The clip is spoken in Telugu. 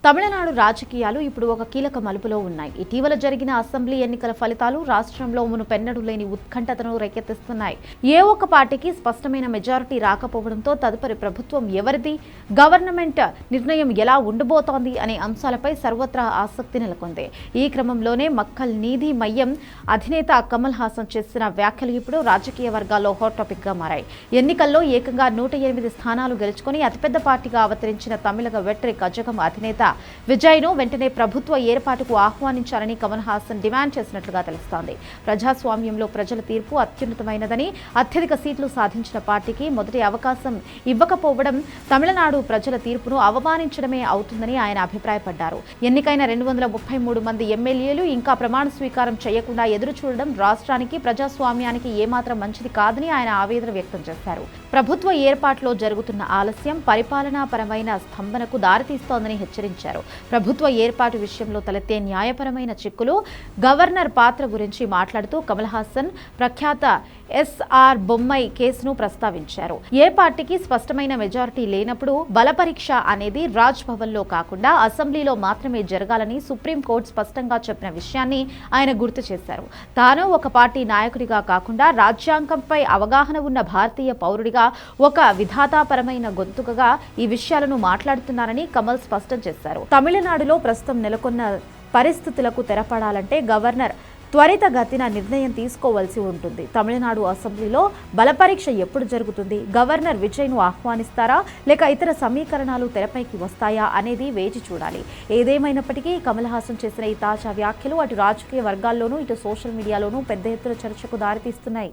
తమిళనాడు రాజకీయాలు ఇప్పుడు ఒక కీలక మలుపులో ఉన్నాయి. ఇటీవల జరిగిన అసెంబ్లీ ఎన్నికల ఫలితాలు రాష్ట్రంలో మునుపెన్నడూ లేని ఉత్కంఠతను రేకెత్తిస్తున్నాయి. ఏ ఒక్క పార్టీకి స్పష్టమైన మెజారిటీ రాకపోవడంతో తదుపరి ప్రభుత్వం ఎవరిది, గవర్నమెంట్ నిర్ణయం ఎలా ఉండబోతోంది అనే అంశాలపై సర్వత్రా ఆసక్తి నెలకొంది. ఈ క్రమంలోనే మక్కల్ నీధి మయ్యం అధినేత కమల్ హాసన్ చేసిన వ్యాఖ్యలు ఇప్పుడు రాజకీయ వర్గాల్లో హాట్ టాపిక్ గా మారాయి. ఎన్నికల్లో ఏకంగా 108 స్థానాలు గెలుచుకుని అతిపెద్ద పార్టీగా అవతరించిన తమిళగ వెట్రి కజగం అధినేత విజయ్ను వెంటనే ప్రభుత్వ ఏర్పాటుకు ఆహ్వానించాలని కమల్ హాసన్ డిమాండ్ చేసినట్లుగా తెలుస్తోంది. ప్రజాస్వామ్యంలో ప్రజల తీర్పు అత్యున్నతమైనదని, అత్యధిక సీట్లు సాధించిన పార్టీకి మొదటి అవకాశం ఇవ్వకపోవడం తమిళనాడు ప్రజల తీర్పును అవమానించడమే అవుతుందని ఆయన అభిప్రాయపడ్డారు. ఎన్నికైన 233 మంది ఎమ్మెల్యేలు ఇంకా ప్రమాణ స్వీకారం చేయకుండా ఎదురు చూడడం రాష్ట్రానికి, ప్రజాస్వామ్యానికి ఏమాత్రం మంచిది కాదని ఆయన ఆవేదన వ్యక్తం చేశారు. ప్రభుత్వ ఏర్పాటులో జరుగుతున్న ఆలస్యం పరిపాలనాపరమైన స్తంభనకు దారితీస్తోందని హెచ్చరించారు. ప్రభుత్వ ఏర్పాటు విషయంలో తలెత్తే న్యాయపరమైన చిక్కులు, గవర్నర్ పాత్ర గురించి మాట్లాడుతూ కమల్ హాసన్ ప్రఖ్యాత ఎస్ఆర్ బొమ్మై కేసును ప్రస్తావించారు. ఏ పార్టీకి స్పష్టమైన మెజారిటీ లేనప్పుడు బలపరీక్ష అనేది రాజ్ భవన్ లో కాకుండా అసెంబ్లీలో మాత్రమే జరగాలని సుప్రీంకోర్టు స్పష్టంగా చెప్పిన విషయాన్ని ఆయన గుర్తు చేశారు. తాను ఒక పార్టీ నాయకుడిగా కాకుండా రాజ్యాంగంపై అవగాహన ఉన్న భారతీయ పౌరుడిగా, ఒక విధాతాపరమైన గొంతుకగా ఈ విషయాలను మాట్లాడుతున్నారని కమల్ స్పష్టం చేశారు. తమిళనాడులో ప్రస్తుతం నెలకొన్న పరిస్థితులకు తెరపడాలంటే గవర్నర్ త్వరితగతిన నిర్ణయం తీసుకోవాల్సి ఉంటుంది. తమిళనాడు అసెంబ్లీలో బలపరీక్ష ఎప్పుడు జరుగుతుంది? గవర్నర్ విజయ్ను ఆహ్వానిస్తారా లేక ఇతర సమీకరణాలు తెరపైకి వస్తాయా అనేది వేచి చూడాలి. ఏదేమైనప్పటికీ కమల్ హాసన్ చేసిన ఈ తాజా వ్యాఖ్యలు అటు రాజకీయ వర్గాల్లోనూ ఇటు సోషల్ మీడియాలోనూ పెద్ద ఎత్తున చర్చకు దారితీస్తున్నాయి.